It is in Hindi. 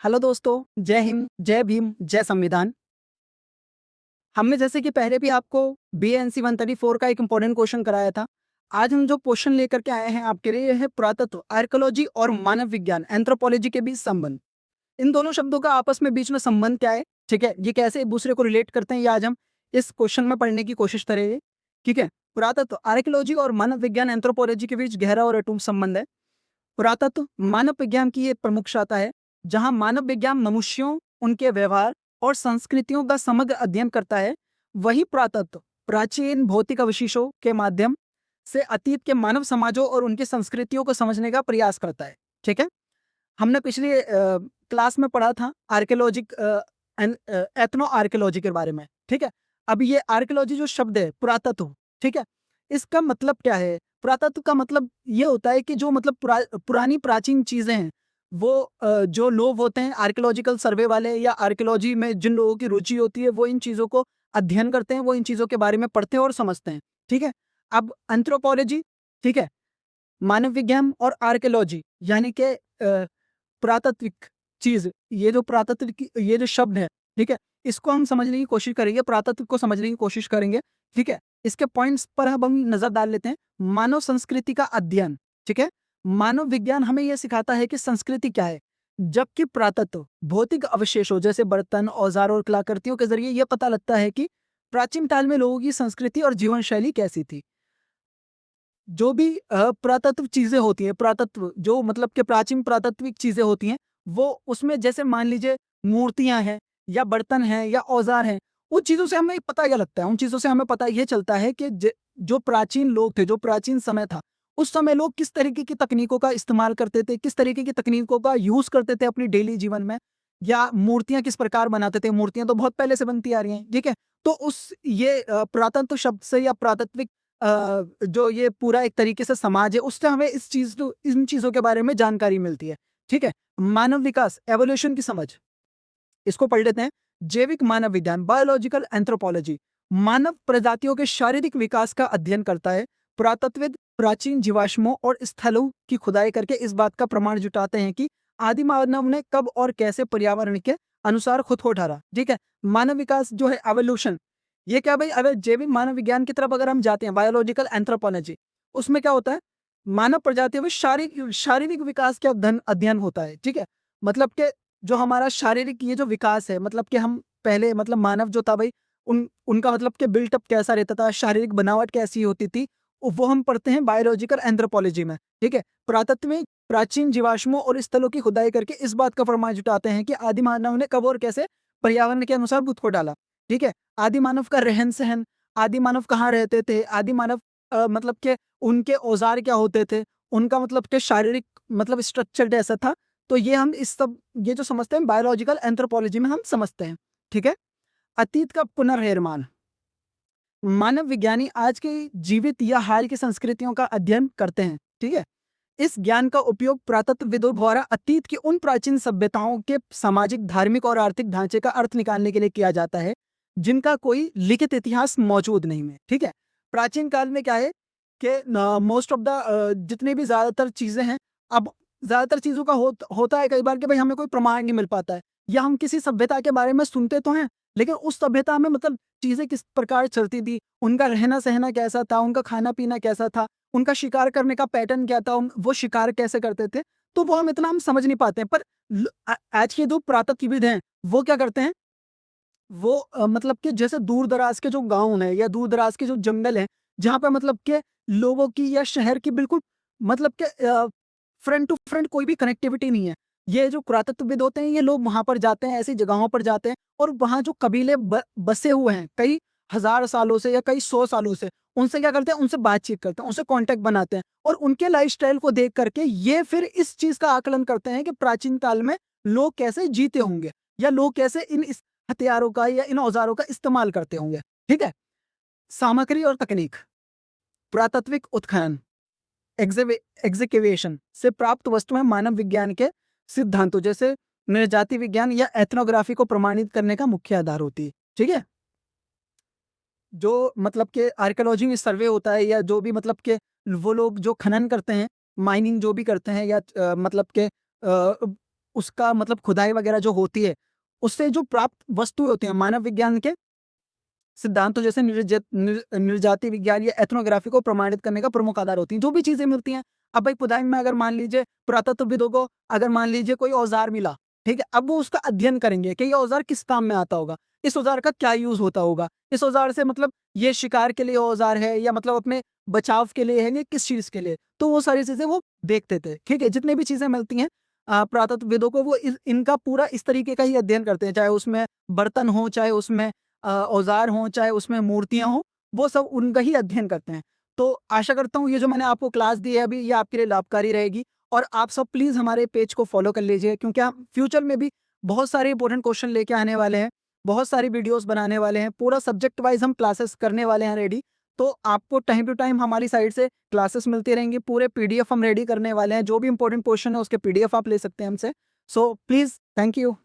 हेलो दोस्तों, जय हिंद, जय भीम, जय संविधान। हमने जैसे कि पहले भी आपको बीएनसी 134 का एक इंपॉर्टेंट क्वेश्चन कराया था। आज हम जो क्वेश्चन लेकर के आए हैं आपके लिए, यह है पुरातत्व, आर्कियोलॉजी और मानव विज्ञान, एंथ्रोपोलॉजी के बीच संबंध। इन दोनों शब्दों का आपस में बीच में संबंध क्या है, ठीक है, ये कैसे एक दूसरे को रिलेट करते हैं, ये आज हम इस क्वेश्चन में पढ़ने की कोशिश करेंगे। ठीक है, पुरातत्व, आर्कियोलॉजी और मानव विज्ञान, एंथ्रोपोलॉजी के बीच गहरा और अटूट संबंध है। पुरातत्व मानव विज्ञान की एक प्रमुख शाखा है, जहां मानव विज्ञान मनुष्यों, उनके व्यवहार और संस्कृतियों का समग्र अध्ययन करता है। वही पुरातत्व प्राचीन भौतिक अवशेषों के माध्यम से अतीत के मानव समाजों और उनकी संस्कृतियों को समझने का प्रयास करता है। ठीक है, हमने पिछली क्लास में पढ़ा था आर्कियोलॉजी, एथनो आर्कियोलॉजी के बारे में। ठीक है, अब ये आर्कियोलॉजी जो शब्द है पुरातत्व, ठीक है, इसका मतलब क्या है? पुरातत्व का मतलब ये होता है कि जो मतलब पुरानी प्राचीन चीजें हैं, वो जो लोग होते हैं आर्कियोलॉजिकल सर्वे वाले या आर्कियोलॉजी में जिन लोगों की रुचि होती है, वो इन चीजों को अध्ययन करते हैं, वो इन चीजों के बारे में पढ़ते हैं और समझते हैं। ठीक है, अब एंथ्रोपोलॉजी, ठीक है, मानव विज्ञान और आर्कियोलॉजी यानी कि पुरातात्विक चीज, ये जो पुरातत्व की ये जो शब्द है, ठीक है, इसको हम समझने की कोशिश करेंगे, पुरातत्व को समझने की कोशिश करेंगे। ठीक है, इसके पॉइंट्स पर अब हम नजर डाल लेते हैं। मानव संस्कृति का अध्ययन, ठीक है, मानव विज्ञान हमें यह सिखाता है कि संस्कृति क्या है, जबकि पुरातत्व भौतिक अवशेषों जैसे बर्तन, औजार और कलाकृतियों के जरिए यह पता लगता है कि प्राचीन काल में लोगों की संस्कृति और जीवन शैली कैसी थी। जो भी पुरातत्व चीजें होती हैं, पुरातत्व जो मतलब कि प्राचीन पुरातत्विक चीजें होती हैं, वो उसमें जैसे मान लीजिए मूर्तियां हैं या बर्तन हैं या औजार हैं, उन चीजों से हमें पता क्या लगता है, उन चीजों से हमें पता ये चलता है कि जो प्राचीन लोग थे, जो प्राचीन समय था, उस समय लोग किस तरीके की तकनीकों का इस्तेमाल करते थे, किस तरीके की तकनीकों का यूज करते थे अपनी डेली जीवन में, या मूर्तियां किस प्रकार बनाते थे। मूर्तियां तो बहुत पहले से बनती आ रही हैं, ठीक है। तो उस ये पुरातत्व शब्द से या पुरातात्विक जो ये पूरा एक तरीके से समाज है, उससे हमें इन चीजों के बारे में जानकारी मिलती है। ठीक है, मानव विकास, एवोल्यूशन की समझ, इसको पढ़ लेते हैं। जैविक मानव विज्ञान, बायोलॉजिकल एंथ्रोपोलॉजी, मानव प्रजातियों के शारीरिक विकास का अध्ययन करता है। पुरातत्वविद प्राचीन जीवाश्मों और स्थलों की खुदाई करके इस बात का प्रमाण जुटाते हैं कि आदि मानव ने कब और कैसे पर्यावरण के अनुसार खुद को ढाला। ठीक है, मानव विकास जो है एवोल्यूशन, ये क्या भाई, अगर जैविक मानव विज्ञान की तरफ अगर हम जाते हैं, बायोलॉजिकल एंथ्रोपोलॉजी, उसमें क्या होता है, मानव प्रजातियों में शारीरिक शारीरिक विकास का अध्ययन अध्ययन होता है। ठीक है, मतलब कि जो हमारा शारीरिक ये जो विकास है, मतलब कि हम पहले मतलब मानव जो था भाई, उनका मतलब कि बिल्टअप कैसा रहता था, शारीरिक बनावट कैसी होती थी, वो हम पढ़ते हैं बायोलॉजिकल एंथ्रोपोलॉजी में। ठीक है, पुरातत्व में प्राचीन जीवाश्मों और स्थलों की खुदाई करके इस बात का प्रमाण जुटाते हैं कि आदि मानव ने कब और कैसे पर्यावरण के अनुसार खुद को डाला। ठीक है, आदि मानव का रहन सहन, आदि मानव कहाँ रहते थे, आदि मानव मतलब के उनके औजार क्या होते थे, उनका मतलब के शारीरिक मतलब स्ट्रक्चर ऐसा था। तो ये हम इस सब ये जो समझते हैं बायोलॉजिकल एंथ्रोपोलॉजी में हम समझते हैं। ठीक है, अतीत का पुनर्निर्माण, मानव विज्ञानी आज की जीवित या हाल की संस्कृतियों का अध्ययन करते हैं। ठीक है, इस ज्ञान का उपयोग पुरातत्वविदों द्वारा अतीत की उन प्राचीन सभ्यताओं के सामाजिक, धार्मिक और आर्थिक ढांचे का अर्थ निकालने के लिए किया जाता है, जिनका कोई लिखित इतिहास मौजूद नहीं है। ठीक है, प्राचीन काल में क्या है कि मोस्ट ऑफ द जितनी भी ज्यादातर चीजें हैं, अब ज्यादातर चीजों का होता है कई बार कि भाई हमें कोई प्रमाण नहीं मिल पाता है, या हम किसी सभ्यता के बारे में सुनते तो हैं, लेकिन उस सभ्यता में मतलब चीजें किस प्रकार चलती थी, उनका रहना सहना कैसा था, उनका खाना पीना कैसा था, उनका शिकार करने का पैटर्न क्या था, वो शिकार कैसे करते थे, तो वो हम इतना हम समझ नहीं पाते हैं। पर आज के जो पुरातत्वविद हैं, वो क्या करते हैं, वो मतलब कि जैसे दूर दराज के जो गांव हैं या दूर दराज के जो जंगल हैं, जहां पे मतलब के लोगों की या शहर की बिल्कुल मतलब के फ्रंट टू फ्रंट कोई भी कनेक्टिविटी नहीं है, ये जो पुरातत्वविद होते हैं, ये लोग वहां पर जाते हैं, ऐसी जगहों पर जाते हैं, और वहां जो कबीले बसे हुए हैं कई हजार सालों से या कई 100 सालों से, उनसे क्या करते हैं, उनसे बातचीत करते हैं, उनसे कांटेक्ट बनाते हैं, और उनके लाइफस्टाइल को देख करके ये फिर इस चीज का आकलन करते हैं कि प्राचीन काल में लोग कैसे जीते होंगे, या लोग कैसे इन इस हथियारों का या इन औजारों का इस्तेमाल करते होंगे। ठीक है, सामग्री और तकनीक, पुरातात्विक उत्खनन, एग्जीक्यूशन से प्राप्त वस्तुएं मानव विज्ञान के सिद्धांतों जैसे नृजाति विज्ञान या एथनोग्राफी को प्रमाणित करने का मुख्य आधार होती है। ठीक है, जो मतलब के आर्कियोलॉजी में सर्वे होता है, या जो भी मतलब के वो लोग जो खनन करते हैं, माइनिंग जो भी करते हैं, या मतलब के उसका मतलब खुदाई वगैरह जो होती है, उससे जो प्राप्त वस्तुएं होती हैं मानव विज्ञान के सिद्धांतों जैसे निर्जाति विज्ञान या एथनोग्राफी को प्रमाणित करने का प्रमुख आधार होती हैं। जो भी चीजें मिलती हैं, अब भाई खुदाई में अगर मान लीजिए पुरातत्वविदों को अगर मान लीजिए कोई औजार मिला, ठीक है, अब वो उसका अध्ययन करेंगे कि ये औजार किस काम में आता होगा, इस औजार का क्या यूज होता होगा, इस औजार से मतलब ये शिकार के लिए औजार है या मतलब अपने बचाव के लिए है या किस चीज के लिए, तो वो सारी चीजें वो देखते थे। ठीक है, जितने भी चीजें मिलती हैं पुरातत्वविदों को वो इनका पूरा इस तरीके का ही अध्ययन करते हैं, चाहे उसमें बर्तन हो, चाहे उसमें औज़ार हों, चाहे उसमें मूर्तियाँ हों, वो सब उनका ही अध्ययन करते हैं। तो आशा करता हूँ ये जो मैंने आपको क्लास दी है अभी, ये आपके लिए लाभकारी रहेगी और आप सब प्लीज़ हमारे पेज को फ़ॉलो कर लीजिए, क्योंकि हम फ्यूचर में भी बहुत सारे इंपॉर्टेंट क्वेश्चन लेके आने वाले हैं, बहुत सारी वीडियोज़ बनाने वाले हैं, पूरा सब्जेक्ट वाइज़ हम क्लासेस करने वाले हैं रेडी। तो आपको टाइम टू टाइम हमारी साइड से क्लासेस मिलती रहेंगी, पूरे पीडीएफ हम रेडी करने वाले हैं, जो भी इंपॉर्टेंट क्वेश्चन है उसके पीडीएफ आप ले सकते हैं हमसे। So please, thank you.